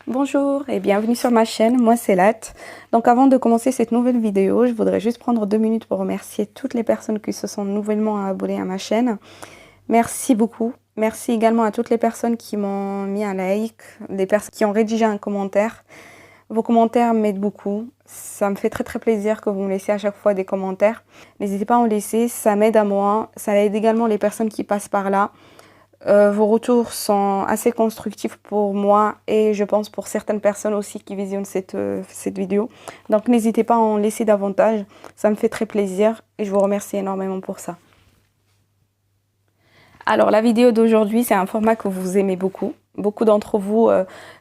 Bonjour et bienvenue sur ma chaîne, moi c'est Lat. Donc avant de commencer cette nouvelle vidéo, je voudrais juste prendre 2 minutes pour remercier toutes les personnes qui se sont nouvellement abonnées à ma chaîne. Merci beaucoup. Merci également à toutes les personnes qui m'ont mis un like, des personnes qui ont rédigé un commentaire. Vos commentaires m'aident beaucoup. Ça me fait très plaisir que vous me laissiez à chaque fois des commentaires. N'hésitez pas à en laisser, ça m'aide à moi. Ça aide également les personnes qui passent par là. Vos retours sont assez constructifs pour moi et je pense pour certaines personnes aussi qui visionnent cette vidéo. Donc n'hésitez pas à en laisser davantage, ça me fait très plaisir et je vous remercie énormément pour ça. Alors la vidéo d'aujourd'hui, c'est un format que vous aimez beaucoup. Beaucoup d'entre vous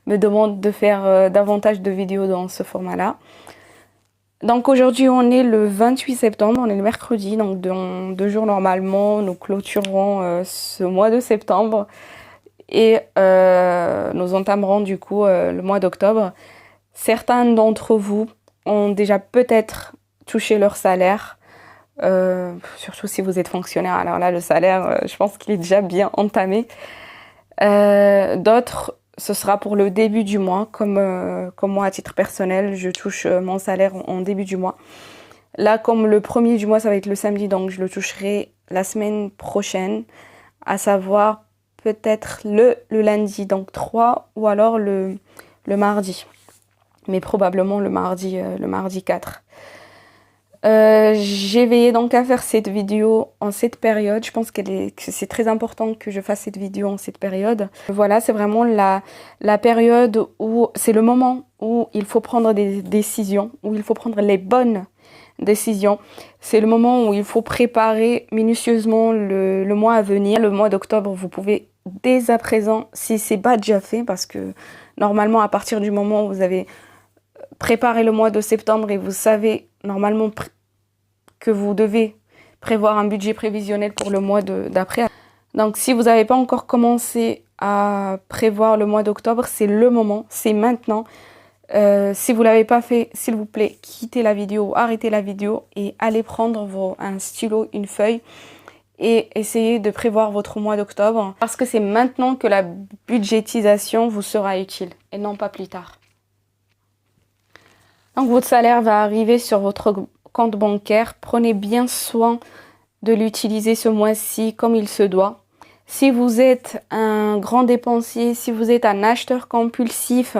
me demandent de faire davantage de vidéos dans ce format-là. Donc aujourd'hui on est le 28 septembre, on est le mercredi, donc dans 2 jours normalement nous clôturerons ce mois de septembre et nous entamerons du coup le mois d'octobre. Certains d'entre vous ont déjà peut-être touché leur salaire, surtout si vous êtes fonctionnaire, alors là le salaire je pense qu'il est déjà bien entamé. D'autres ce sera pour le début du mois, comme moi à titre personnel, je touche mon salaire en début du mois. Là, comme le premier du mois, ça va être le samedi, donc je le toucherai la semaine prochaine, à savoir peut-être le lundi, donc 3, ou alors le mardi, mais probablement le mardi 4. J'ai veillé donc à faire cette vidéo en cette période. Je pense que c'est très important que je fasse cette vidéo en cette période. Voilà, c'est vraiment la période où c'est le moment où il faut prendre des décisions, où il faut prendre les bonnes décisions. C'est le moment où il faut préparer minutieusement le mois à venir. Le mois d'octobre, vous pouvez dès à présent, si c'est pas déjà fait, parce que normalement à partir du moment où vous avez préparé le mois de septembre et vous savez normalement que vous devez prévoir un budget prévisionnel pour le mois d'après. Donc si vous n'avez pas encore commencé à prévoir le mois d'octobre, c'est le moment, c'est maintenant. Si vous ne l'avez pas fait, s'il vous plaît, quittez la vidéo, arrêtez la vidéo et allez prendre un stylo, une feuille et essayez de prévoir votre mois d'octobre parce que c'est maintenant que la budgétisation vous sera utile et non pas plus tard. Donc votre salaire va arriver sur votre compte bancaire. Prenez bien soin de l'utiliser ce mois-ci comme il se doit. Si vous êtes un grand dépensier, si vous êtes un acheteur compulsif,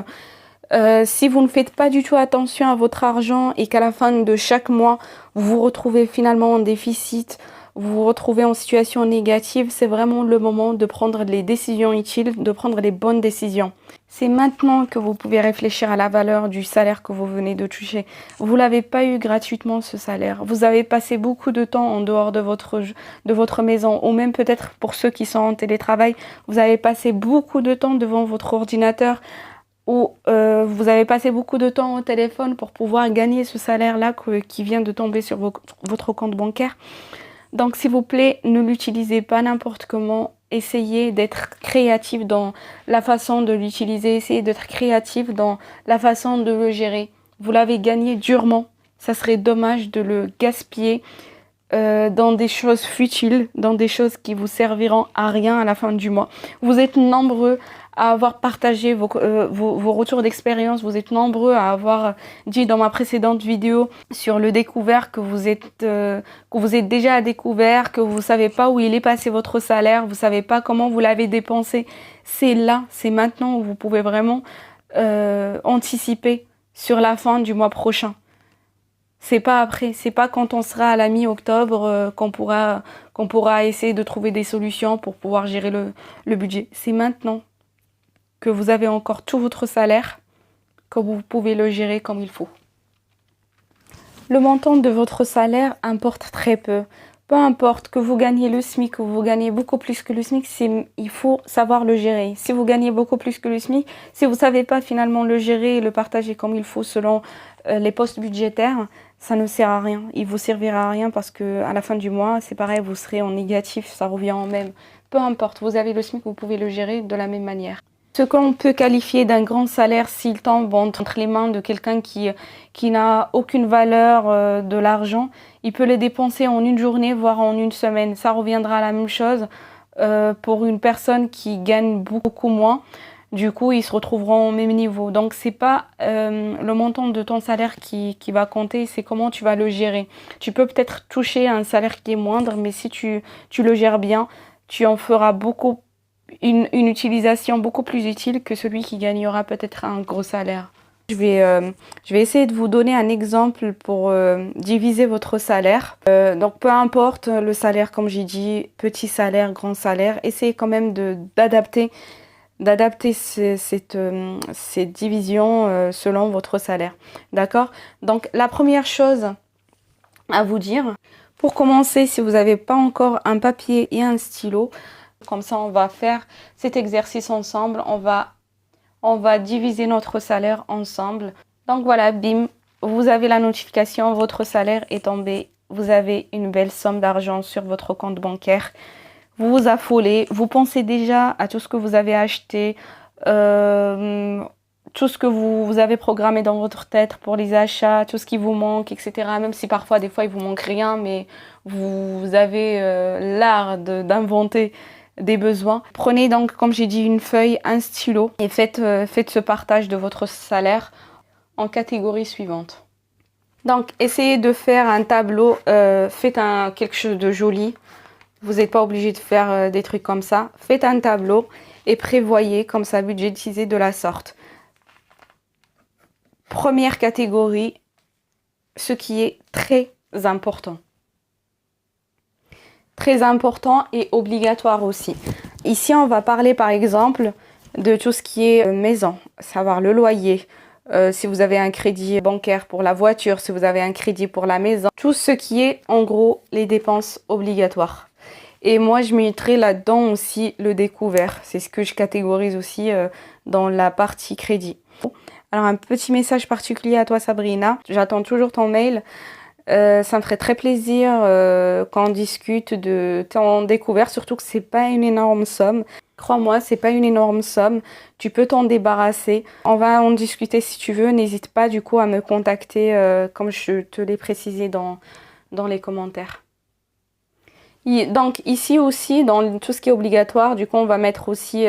si vous ne faites pas du tout attention à votre argent et qu'à la fin de chaque mois, vous vous retrouvez finalement en déficit, vous vous retrouvez en situation négative, c'est vraiment le moment de prendre les décisions utiles, de prendre les bonnes décisions. C'est maintenant que vous pouvez réfléchir à la valeur du salaire que vous venez de toucher. Vous l'avez pas eu gratuitement ce salaire. Vous avez passé beaucoup de temps en dehors de votre maison, ou même peut-être pour ceux qui sont en télétravail, vous avez passé beaucoup de temps devant votre ordinateur, ou vous avez passé beaucoup de temps au téléphone pour pouvoir gagner ce salaire-là qui vient de tomber sur votre compte bancaire. Donc s'il vous plaît, ne l'utilisez pas n'importe comment. Essayez d'être créatif dans la façon de l'utiliser. Essayez d'être créatif dans la façon de le gérer. Vous l'avez gagné durement. Ça serait dommage de le gaspiller dans des choses futiles, dans des choses qui vous serviront à rien à la fin du mois. Vous êtes nombreux à avoir partagé vos retours d'expérience. Vous êtes nombreux à avoir dit dans ma précédente vidéo sur le découvert que vous êtes déjà à découvert, que vous savez pas où il est passé votre salaire, vous savez pas comment vous l'avez dépensé. C'est là, c'est maintenant où vous pouvez vraiment anticiper sur la fin du mois prochain. C'est pas après, c'est pas quand on sera à la mi-octobre qu'on pourra essayer de trouver des solutions pour pouvoir gérer le budget. C'est maintenant que vous avez encore tout votre salaire, que vous pouvez le gérer comme il faut. Le montant de votre salaire importe très peu. Peu importe que vous gagnez le SMIC, que vous gagnez beaucoup plus que le SMIC, il faut savoir le gérer. Si vous gagnez beaucoup plus que le SMIC, si vous ne savez pas finalement le gérer et le partager comme il faut selon les postes budgétaires, ça ne sert à rien. Il vous servira à rien parce que à la fin du mois, c'est pareil, vous serez en négatif, ça revient en même. Peu importe, vous avez le SMIC, vous pouvez le gérer de la même manière. Ce qu'on peut qualifier d'un grand salaire s'il tombe entre les mains de quelqu'un qui n'a aucune valeur de l'argent, il peut les dépenser en une journée, voire en une semaine. Ça reviendra à la même chose pour une personne qui gagne beaucoup moins. Du coup, ils se retrouveront au même niveau. Donc, c'est pas le montant de ton salaire qui va compter, c'est comment tu vas le gérer. Tu peux peut-être toucher un salaire qui est moindre, mais si tu le gères bien, tu en feras une utilisation beaucoup plus utile que celui qui gagnera peut-être un gros salaire. Je vais essayer de vous donner un exemple pour diviser votre salaire. Donc, peu importe le salaire, comme j'ai dit, petit salaire, grand salaire, essayez quand même d'adapter cette division selon votre salaire. D'accord? Donc, la première chose à vous dire, pour commencer, si vous n'avez pas encore un papier et un stylo, comme ça, on va faire cet exercice ensemble. On va diviser notre salaire ensemble. Donc voilà, bim, vous avez la notification, votre salaire est tombé. Vous avez une belle somme d'argent sur votre compte bancaire. Vous vous affolez, vous pensez déjà à tout ce que vous avez acheté, tout ce que vous avez programmé dans votre tête pour les achats, tout ce qui vous manque, etc. Même si parfois, des fois, il vous manque rien, mais vous avez l'art d'inventer des besoins. Prenez donc, comme j'ai dit, une feuille, un stylo et faites ce partage de votre salaire en catégories suivantes. Donc, essayez de faire un tableau, faites quelque chose de joli. Vous n'êtes pas obligé de faire des trucs comme ça. Faites un tableau et prévoyez comme ça, budgétisez de la sorte. Première catégorie, ce qui est très important. Très important et obligatoire aussi. Ici, on va parler par exemple de tout ce qui est maison, savoir le loyer, si vous avez un crédit bancaire pour la voiture, si vous avez un crédit pour la maison, tout ce qui est en gros les dépenses obligatoires. Et moi, je mettrai là-dedans aussi le découvert. C'est ce que je catégorise aussi dans la partie crédit. Alors, un petit message particulier à toi, Sabrina. J'attends toujours ton mail. Ça me ferait très plaisir quand on discute de ton découvert, surtout que c'est pas une énorme somme. Crois-moi, c'est pas une énorme somme. Tu peux t'en débarrasser. On va en discuter si tu veux. N'hésite pas du coup à me contacter comme je te l'ai précisé dans les commentaires. Donc ici aussi, dans tout ce qui est obligatoire, du coup on va mettre aussi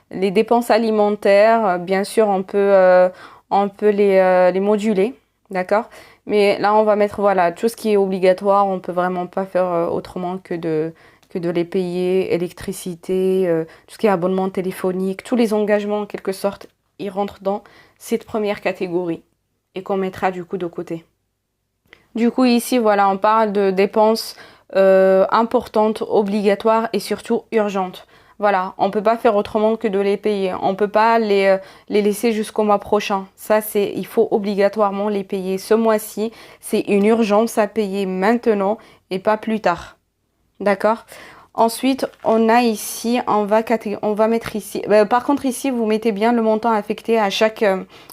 les dépenses alimentaires. Bien sûr, on peut les moduler, d'accord? Mais là, on va mettre voilà tout ce qui est obligatoire. On peut vraiment pas faire autrement que de les payer, électricité, tout ce qui est abonnement téléphonique, tous les engagements en quelque sorte, ils rentrent dans cette première catégorie et qu'on mettra du coup de côté. Du coup ici, voilà, on parle de dépenses importantes, obligatoires et surtout urgentes. Voilà, on peut pas faire autrement que de les payer. On peut pas les laisser jusqu'au mois prochain. Ça, il faut obligatoirement les payer ce mois-ci. C'est une urgence à payer maintenant et pas plus tard. D'accord? Ensuite, on a ici, on va mettre ici. Par contre, ici, vous mettez bien le montant affecté à chaque.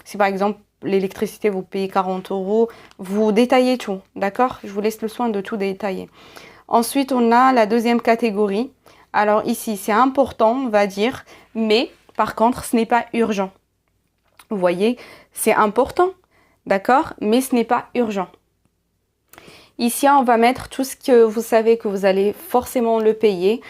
Si par exemple, l'électricité, vous payez 40 €, vous détaillez tout. D'accord? Je vous laisse le soin de tout détailler. Ensuite, on a la deuxième catégorie. Alors ici, c'est important, on va dire, mais par contre, ce n'est pas urgent. Vous voyez, c'est important, d'accord, mais ce n'est pas urgent. Ici, on va mettre tout ce que vous savez que vous allez forcément le payer,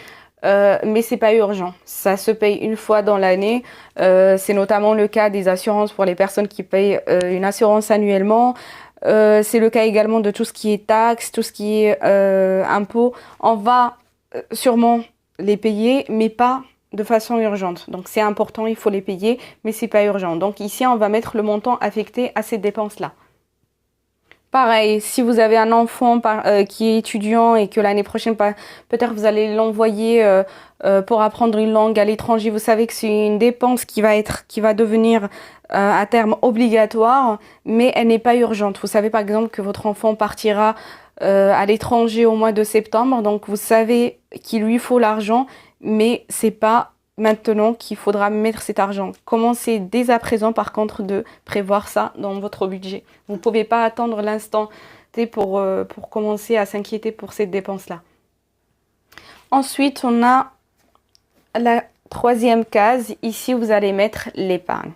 mais c'est pas urgent. Ça se paye une fois dans l'année. C'est notamment le cas des assurances pour les personnes qui payent une assurance annuellement. C'est le cas également de tout ce qui est taxes, tout ce qui est impôts. On va sûrement les payer, mais pas de façon urgente. Donc c'est important, il faut les payer, mais c'est pas urgent. Donc ici, on va mettre le montant affecté à ces dépenses-là. Pareil, si vous avez un enfant qui est étudiant et que l'année prochaine, peut-être vous allez l'envoyer pour apprendre une langue à l'étranger, vous savez que c'est une dépense qui va devenir à terme obligatoire, mais elle n'est pas urgente. Vous savez par exemple que votre enfant partira à l'étranger au mois de septembre, donc vous savez qu'il lui faut l'argent, mais c'est pas maintenant qu'il faudra mettre cet argent. Commencez dès à présent par contre de prévoir ça dans votre budget. Vous ne pouvez pas attendre l'instant T pour commencer à s'inquiéter pour cette dépense-là. Ensuite, on a la troisième case. Ici, vous allez mettre l'épargne.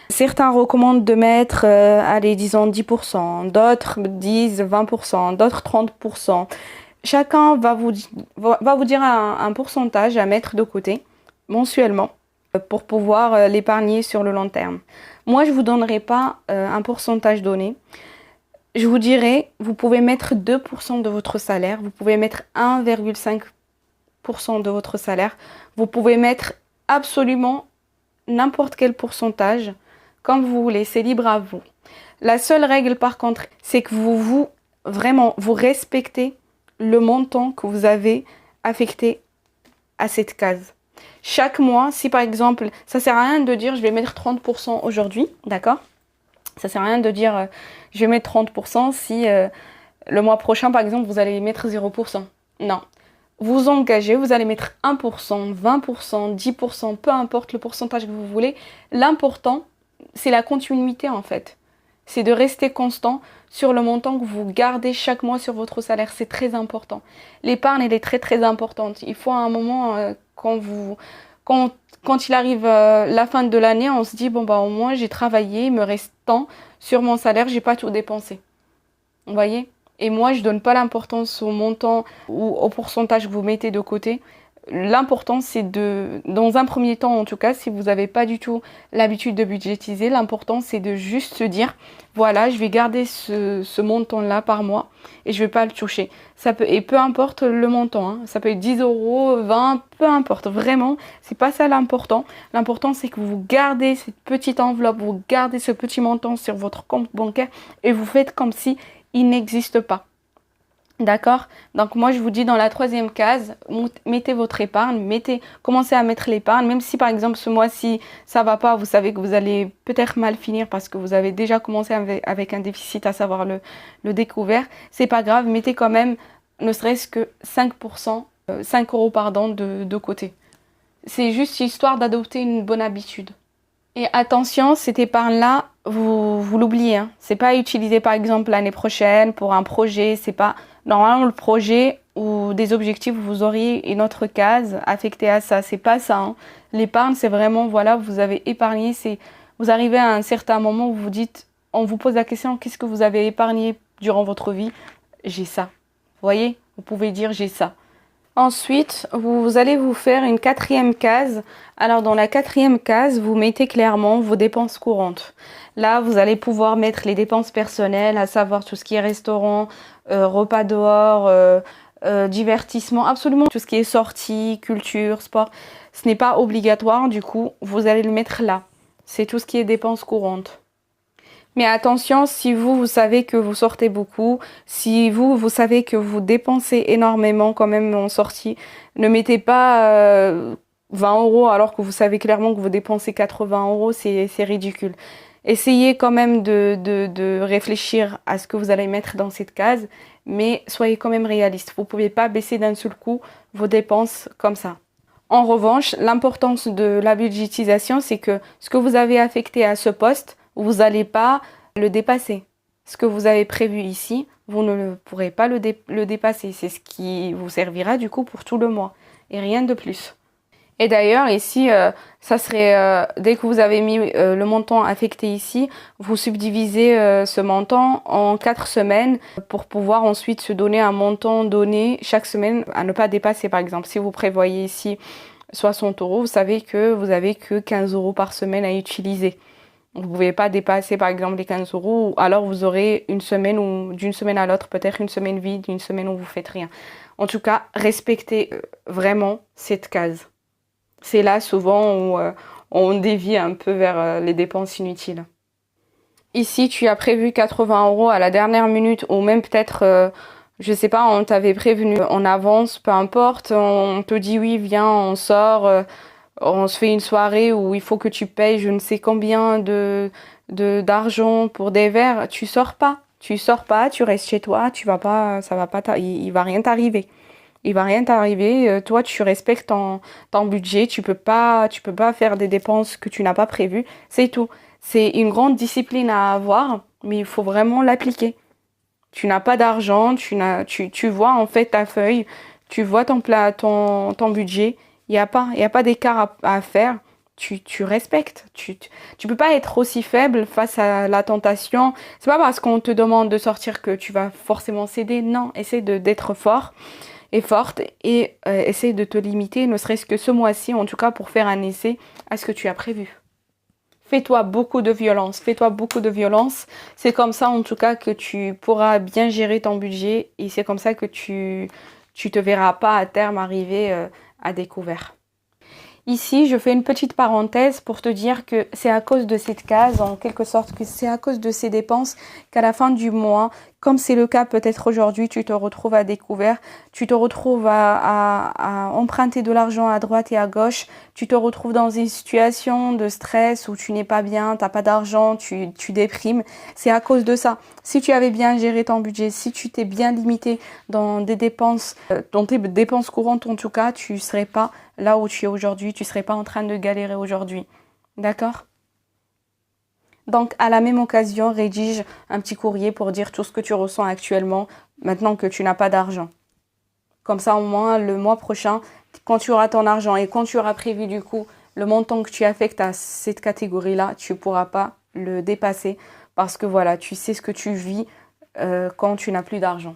Certains recommandent de mettre, allez, disons 10%, d'autres disent 20%, d'autres 30%. Chacun va vous dire un pourcentage à mettre de côté mensuellement. pour pouvoir l'épargner sur le long terme. Moi, je ne vous donnerai pas un pourcentage donné. Je vous dirais, vous pouvez mettre 2% de votre salaire, vous pouvez mettre 1,5% de votre salaire, vous pouvez mettre absolument n'importe quel pourcentage, comme vous voulez, c'est libre à vous. La seule règle par contre, c'est que vous respectez le montant que vous avez affecté à cette case. Chaque mois, si par exemple, ça sert à rien de dire je vais mettre 30% aujourd'hui, d'accord? Ça sert à rien de dire je vais mettre 30% si le mois prochain, par exemple, vous allez mettre 0%. Non. Vous engagez, vous allez mettre 1%, 20%, 10%, peu importe le pourcentage que vous voulez. L'important, c'est la continuité en fait. C'est de rester constant sur le montant que vous gardez chaque mois sur votre salaire. C'est très important. L'épargne, elle est très très importante. Il faut à un moment, quand il arrive la fin de l'année, on se dit, bon bah au moins j'ai travaillé, il me reste tant sur mon salaire, j'ai pas tout dépensé. Vous voyez ? Et moi, je donne pas l'importance au montant ou au pourcentage que vous mettez de côté. L'important, c'est dans un premier temps en tout cas, si vous n'avez pas du tout l'habitude de budgétiser, l'important c'est de juste se dire, voilà, je vais garder ce montant-là par mois et je vais pas le toucher. Et peu importe le montant, hein, ça peut être 10 euros, 20, peu importe, vraiment, c'est pas ça l'important. L'important c'est que vous gardez cette petite enveloppe, vous gardez ce petit montant sur votre compte bancaire et vous faites comme si il n'existe pas. D'accord? Donc moi je vous dis dans la troisième case, mettez votre épargne, commencez à mettre l'épargne, même si par exemple ce mois-ci ça va pas, vous savez que vous allez peut-être mal finir parce que vous avez déjà commencé avec un déficit, à savoir le découvert, c'est pas grave, mettez quand même ne serait-ce que 5%, 5 euros pardon, de côté. C'est juste histoire d'adopter une bonne habitude. Et attention, cette épargne-là, vous l'oubliez, hein. C'est pas utilisé par exemple l'année prochaine pour un projet, c'est pas... Normalement, le projet ou des objectifs, vous auriez une autre case affectée à ça. C'est pas ça, hein. L'épargne, c'est vraiment, voilà, vous avez épargné, vous arrivez à un certain moment où vous dites, on vous pose la question, qu'est-ce que vous avez épargné durant votre vie? J'ai ça. Vous voyez? Vous pouvez dire j'ai ça. Ensuite, vous allez vous faire une quatrième case. Alors, dans la quatrième case, vous mettez clairement vos dépenses courantes. Là, vous allez pouvoir mettre les dépenses personnelles, à savoir tout ce qui est restaurant, repas dehors, divertissement, absolument tout ce qui est sortie, culture, sport. Ce n'est pas obligatoire, du coup, vous allez le mettre là. C'est tout ce qui est dépenses courantes. Mais attention, si vous savez que vous sortez beaucoup, si vous savez que vous dépensez énormément quand même en sortie, ne mettez pas 20 euros alors que vous savez clairement que vous dépensez 80 euros, c'est ridicule. Essayez quand même de réfléchir à ce que vous allez mettre dans cette case, mais soyez quand même réaliste. Vous ne pouvez pas baisser d'un seul coup vos dépenses comme ça. En revanche, l'importance de la budgétisation, c'est que ce que vous avez affecté à ce poste, vous n'allez pas le dépasser. Ce que vous avez prévu ici, vous ne pourrez pas le dépasser. C'est ce qui vous servira du coup pour tout le mois et rien de plus. Et d'ailleurs ici, ça serait dès que vous avez mis le montant affecté ici, vous subdivisez ce montant en 4 semaines pour pouvoir ensuite se donner un montant donné chaque semaine à ne pas dépasser. Par exemple, si vous prévoyez ici 60 euros, vous savez que vous n'avez que 15 euros par semaine à utiliser. Vous ne pouvez pas dépasser par exemple les 15 euros, ou alors vous aurez une semaine ou d'une semaine à l'autre, peut-être une semaine vide, une semaine où vous faites rien. En tout cas, respectez vraiment cette case. C'est là souvent où on dévie un peu vers les dépenses inutiles. Ici, tu as prévu 80 euros à la dernière minute ou même peut-être, je sais pas, on t'avait prévenu en avance, peu importe, on te dit oui, viens, on sort, on se fait une soirée où il faut que tu payes je ne sais combien d'argent pour des verres, tu sors pas, tu restes chez toi, tu vas pas, ça va pas, il va rien t'arriver. Il va rien t'arriver, toi tu respectes ton budget, tu peux pas faire des dépenses que tu n'as pas prévues, c'est tout. C'est une grande discipline à avoir, mais il faut vraiment l'appliquer. Tu n'as pas d'argent, tu vois en fait ta feuille, tu vois ton budget, il y a pas d'écart à faire. Tu respectes. Tu peux pas être aussi faible face à la tentation. C'est pas parce qu'on te demande de sortir que tu vas forcément céder. Non, essaie d'être fort. est forte et essaye de te limiter, ne serait-ce que ce mois-ci, en tout cas pour faire un essai à ce que tu as prévu. Fais-toi beaucoup de violence, fais-toi beaucoup de violence. C'est comme ça en tout cas que tu pourras bien gérer ton budget et c'est comme ça que tu te verras pas à terme arriver à découvert. Ici, je fais une petite parenthèse pour te dire que c'est à cause de cette case, en quelque sorte, que c'est à cause de ces dépenses qu'à la fin du mois, comme c'est le cas peut-être aujourd'hui, tu te retrouves à découvert, tu te retrouves à emprunter de l'argent à droite et à gauche, tu te retrouves dans une situation de stress où tu n'es pas bien, tu n'as pas d'argent, tu déprimes. C'est à cause de ça. Si tu avais bien géré ton budget, si tu t'es bien limité dans tes dépenses courantes en tout cas, tu ne serais pas là où tu es aujourd'hui, tu ne serais pas en train de galérer aujourd'hui. D'accord ? Donc, à la même occasion, rédige un petit courrier pour dire tout ce que tu ressens actuellement, maintenant que tu n'as pas d'argent. Comme ça, au moins, le mois prochain, quand tu auras ton argent et quand tu auras prévu du coup le montant que tu affectes à cette catégorie-là, tu ne pourras pas le dépasser parce que voilà, tu sais ce que tu vis quand tu n'as plus d'argent.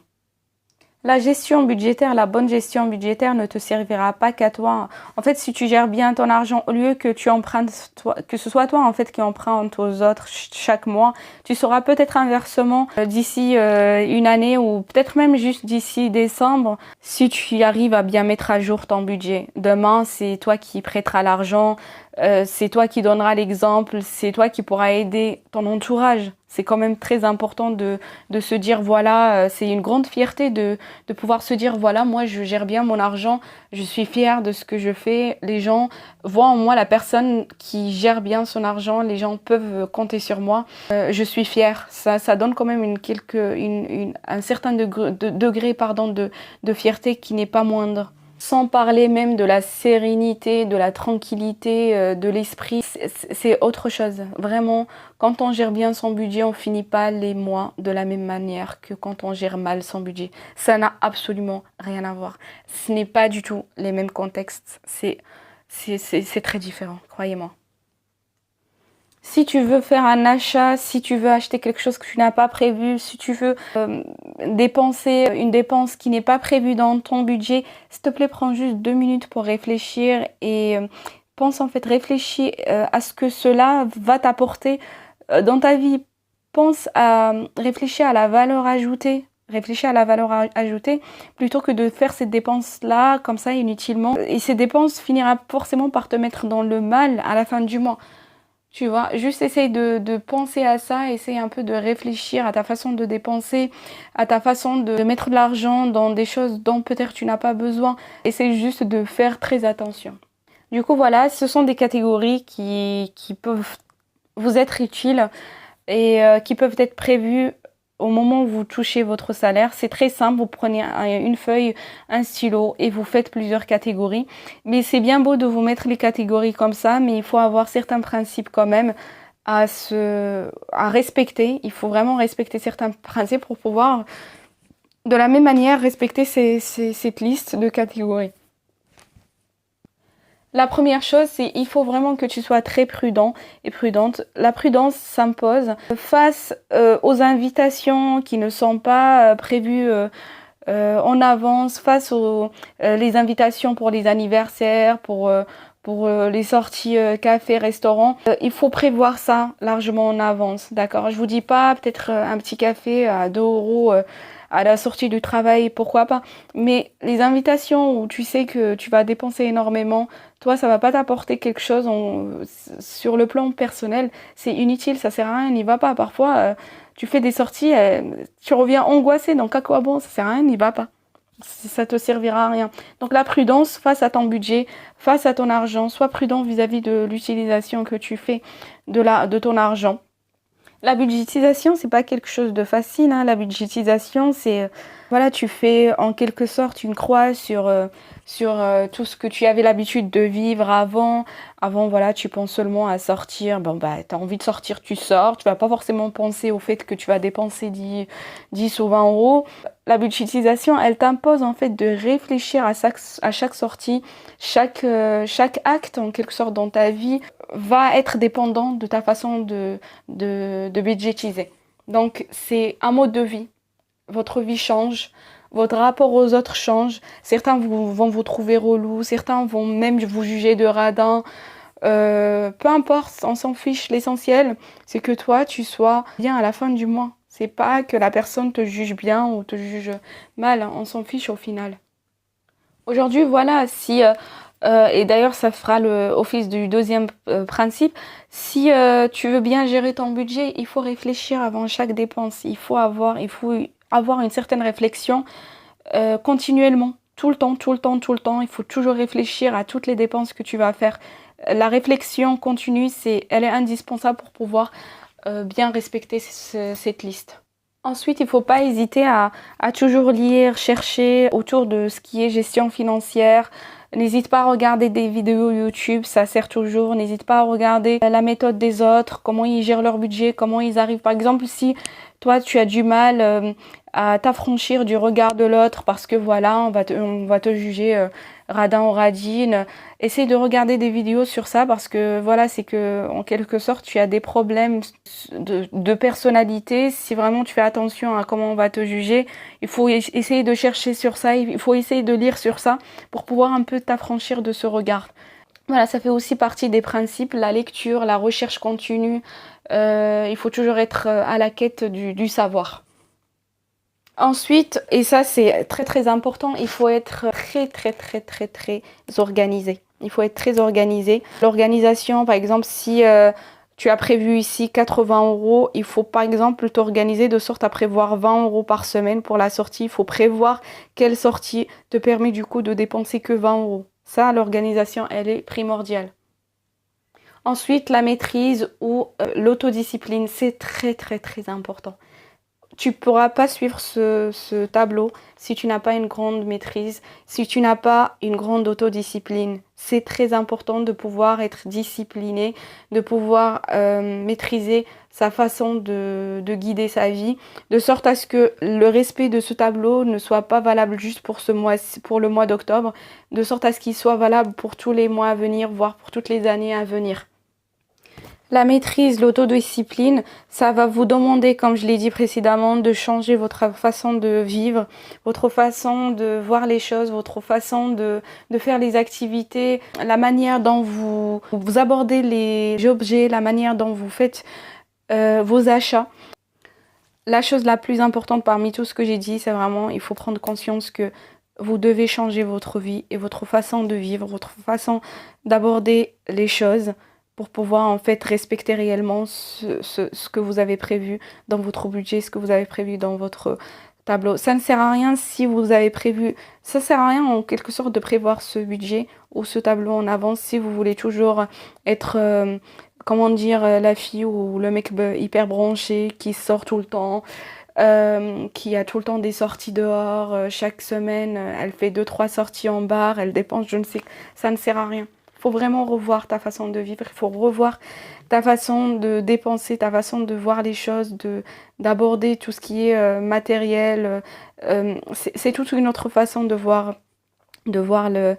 La gestion budgétaire, la bonne gestion budgétaire ne te servira pas qu'à toi. En fait, si tu gères bien ton argent, au lieu que tu empruntes, que ce soit toi en fait qui emprunte aux autres chaque mois, tu sauras peut-être inversement d'ici une année ou peut-être même juste d'ici décembre, si tu arrives à bien mettre à jour ton budget. Demain, c'est toi qui prêteras l'argent, c'est toi qui donneras l'exemple, c'est toi qui pourras aider ton entourage. C'est quand même très important de se dire, voilà, c'est une grande fierté de pouvoir se dire, voilà, moi je gère bien mon argent, je suis fière de ce que je fais. Les gens voient en moi la personne qui gère bien son argent, les gens peuvent compter sur moi. Je suis fière. Ça donne quand même un certain degré de fierté qui n'est pas moindre. Sans parler même de la sérénité, de la tranquillité, de l'esprit, c'est autre chose. Vraiment, quand on gère bien son budget, on finit pas les mois de la même manière que quand on gère mal son budget. Ça n'a absolument rien à voir. Ce n'est pas du tout les mêmes contextes. C'est très différent, croyez-moi. Si tu veux faire un achat, si tu veux acheter quelque chose que tu n'as pas prévu, si tu veux dépenser une dépense qui n'est pas prévue dans ton budget, s'il te plaît, prends juste 2 minutes pour réfléchir et réfléchis à ce que cela va t'apporter dans ta vie. Pense à réfléchir à la valeur ajoutée. Réfléchis à la valeur ajoutée plutôt que de faire ces dépenses-là comme ça inutilement. Et ces dépenses finiront forcément par te mettre dans le mal à la fin du mois. Tu vois, juste essaye de penser à ça, essaye un peu de réfléchir à ta façon de dépenser, à ta façon de mettre de l'argent dans des choses dont peut-être tu n'as pas besoin. Essaye juste de faire très attention. Du coup, voilà, ce sont des catégories qui peuvent vous être utiles et qui peuvent être prévues au moment où vous touchez votre salaire. C'est très simple, vous prenez une feuille, un stylo et vous faites plusieurs catégories. Mais c'est bien beau de vous mettre les catégories comme ça, mais il faut avoir certains principes quand même à respecter. Il faut vraiment respecter certains principes pour pouvoir, de la même manière, respecter cette liste de catégories. La première chose, c'est qu'il faut vraiment que tu sois très prudent et prudente. La prudence s'impose face aux invitations qui ne sont pas prévues en avance, face aux les invitations pour les anniversaires, pour les sorties café, restaurant. Il faut prévoir ça largement en avance, d'accord? Je vous dis pas peut-être un petit café à 2 euros à la sortie du travail, pourquoi pas. Mais les invitations où tu sais que tu vas dépenser énormément, toi, ça va pas t'apporter quelque chose sur le plan personnel. C'est inutile, ça sert à rien, n'y va pas. Parfois, tu fais des sorties, tu reviens angoissé, donc à quoi bon? Ça sert à rien, n'y va pas. Ça te servira à rien. Donc la prudence face à ton budget, face à ton argent, sois prudent vis-à-vis de l'utilisation que tu fais de ton argent. La budgétisation, c'est pas quelque chose de facile, hein. La budgétisation, c'est voilà, tu fais en quelque sorte une croix sur tout ce que tu avais l'habitude de vivre avant. Avant, voilà, tu penses seulement à sortir. Bon, bah, t'as envie de sortir, tu sors. Tu vas pas forcément penser au fait que tu vas dépenser 10 ou 20 euros. La budgétisation, elle t'impose en fait de réfléchir à chaque sortie. Chaque acte, en quelque sorte, dans ta vie va être dépendant de ta façon de budgétiser. Donc, c'est un mode de vie. Votre vie change, votre rapport aux autres change. Certains vont vous trouver relou, certains vont même vous juger de radin. Peu importe, on s'en fiche. L'essentiel, c'est que toi, tu sois bien à la fin du mois. C'est pas que la personne te juge bien ou te juge mal. On s'en fiche au final. Aujourd'hui, voilà, si... et d'ailleurs, ça fera office du deuxième principe. Si tu veux bien gérer ton budget, il faut réfléchir avant chaque dépense. Il faut avoir une certaine réflexion continuellement, tout le temps, tout le temps, tout le temps. Il faut toujours réfléchir à toutes les dépenses que tu vas faire. La réflexion continue, elle est indispensable pour pouvoir bien respecter cette liste. Ensuite, il ne faut pas hésiter à toujours lire, chercher autour de ce qui est gestion financière. N'hésite pas à regarder des vidéos YouTube, ça sert toujours. N'hésite pas à regarder la méthode des autres, comment ils gèrent leur budget, comment ils arrivent. Par exemple, si toi, tu as du mal à t'affranchir du regard de l'autre parce que voilà, on va te juger radin ou radine. Essaye de regarder des vidéos sur ça parce que voilà, c'est que en quelque sorte, tu as des problèmes de personnalité. Si vraiment tu fais attention à comment on va te juger, il faut essayer de chercher sur ça, il faut essayer de lire sur ça pour pouvoir un peu t'affranchir de ce regard. Voilà, ça fait aussi partie des principes, la lecture, la recherche continue. Il faut toujours être à la quête du savoir. Ensuite, et ça c'est très très important, il faut être très organisé. Il faut être très organisé. L'organisation, par exemple, si tu as prévu ici 80 €, il faut par exemple t'organiser de sorte à prévoir 20 € par semaine pour la sortie. Il faut prévoir quelle sortie te permet du coup de dépenser que 20 €. Ça, l'organisation, elle est primordiale. Ensuite, la maîtrise ou l'autodiscipline, c'est très important. Tu ne pourras pas suivre ce tableau si tu n'as pas une grande maîtrise, si tu n'as pas une grande autodiscipline. C'est très important de pouvoir être discipliné, de pouvoir maîtriser sa façon de guider sa vie, de sorte à ce que le respect de ce tableau ne soit pas valable juste pour le mois d'octobre, de sorte à ce qu'il soit valable pour tous les mois à venir, voire pour toutes les années à venir. La maîtrise, l'autodiscipline, ça va vous demander, comme je l'ai dit précédemment, de changer votre façon de vivre, votre façon de voir les choses, votre façon de faire les activités, la manière dont vous abordez les objets, la manière dont vous faites vos achats. La chose la plus importante parmi tout ce que j'ai dit, c'est vraiment, il faut prendre conscience que vous devez changer votre vie et votre façon de vivre, votre façon d'aborder les choses, pour pouvoir en fait respecter réellement ce que vous avez prévu dans votre budget, ce que vous avez prévu dans votre tableau. Ça ne sert à rien si vous avez prévu, ça sert à rien en quelque sorte de prévoir ce budget ou ce tableau en avance si vous voulez toujours être, comment dire, la fille ou le mec hyper branché qui sort tout le temps, qui a tout le temps des sorties dehors, chaque semaine elle fait 2-3 sorties en bar, elle dépense, je ne sais, ça ne sert à rien. Il faut vraiment revoir ta façon de vivre, il faut revoir ta façon de dépenser, ta façon de voir les choses, d'aborder tout ce qui est matériel. C'est toute une autre façon de voir la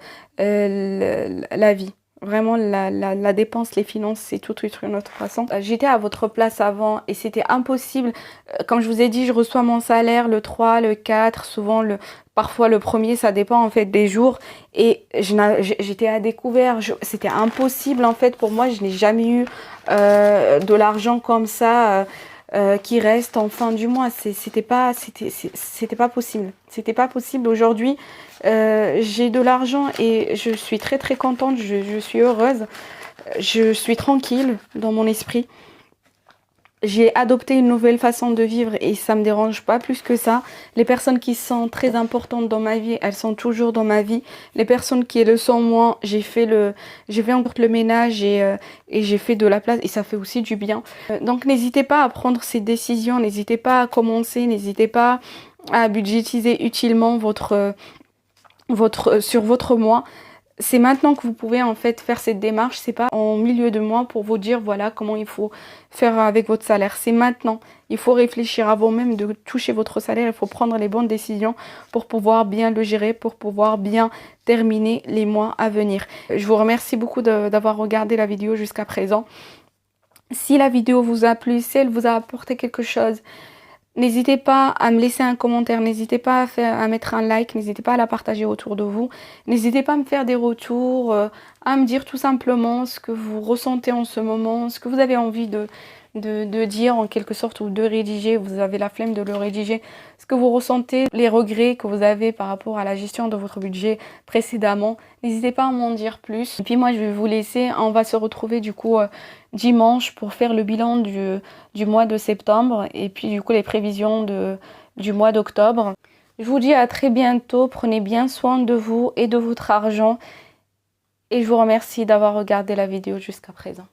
vie. Vraiment, la dépense, les finances, c'est toute une autre façon. J'étais à votre place avant et c'était impossible. Comme je vous ai dit, je reçois mon salaire le 3, le 4, souvent parfois le premier, ça dépend en fait des jours. Et j'étais à découvert. C'était impossible en fait pour moi. Je n'ai jamais eu de l'argent comme ça qui reste en fin du mois. C'était pas possible. C'était pas possible. Aujourd'hui, j'ai de l'argent et je suis très contente. Je suis heureuse. Je suis tranquille dans mon esprit. J'ai adopté une nouvelle façon de vivre et ça me dérange pas plus que ça. Les personnes qui sont très importantes dans ma vie, elles sont toujours dans ma vie. Les personnes qui le sont moins, j'ai fait encore le ménage et j'ai fait de la place et ça fait aussi du bien. Donc n'hésitez pas à prendre ces décisions, n'hésitez pas à commencer, n'hésitez pas à budgétiser utilement sur votre mois. C'est maintenant que vous pouvez en fait faire cette démarche, c'est pas en milieu de mois pour vous dire voilà comment il faut faire avec votre salaire. C'est maintenant, il faut réfléchir avant même de toucher votre salaire, il faut prendre les bonnes décisions pour pouvoir bien le gérer, pour pouvoir bien terminer les mois à venir. Je vous remercie beaucoup d'avoir regardé la vidéo jusqu'à présent. Si la vidéo vous a plu, si elle vous a apporté quelque chose, N'hésitez pas à me laisser un commentaire, n'hésitez pas à mettre un like, n'hésitez pas à la partager autour de vous. N'hésitez pas à me faire des retours, à me dire tout simplement ce que vous ressentez en ce moment, ce que vous avez envie de dire en quelque sorte ou de rédiger. Vous avez la flemme de le rédiger. Ce que vous ressentez, les regrets que vous avez par rapport à la gestion de votre budget précédemment. N'hésitez pas à m'en dire plus. Et puis moi je vais vous laisser, on va se retrouver du coup dimanche pour faire le bilan du mois de septembre et puis du coup les prévisions du mois d'octobre. Je vous dis à très bientôt, prenez bien soin de vous et de votre argent et je vous remercie d'avoir regardé la vidéo jusqu'à présent.